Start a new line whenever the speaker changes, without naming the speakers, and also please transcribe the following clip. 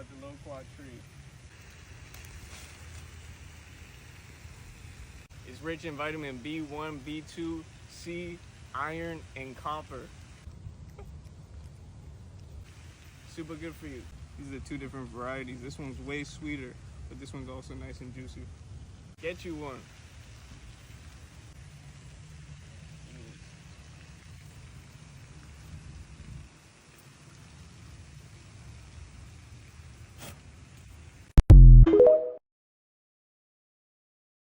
about the Loquat tree. It's rich in vitamin B1, B2, C, iron, and copper. Super good for you. These are two different varieties. This one's way sweeter, but this one's also nice and juicy. Get you one.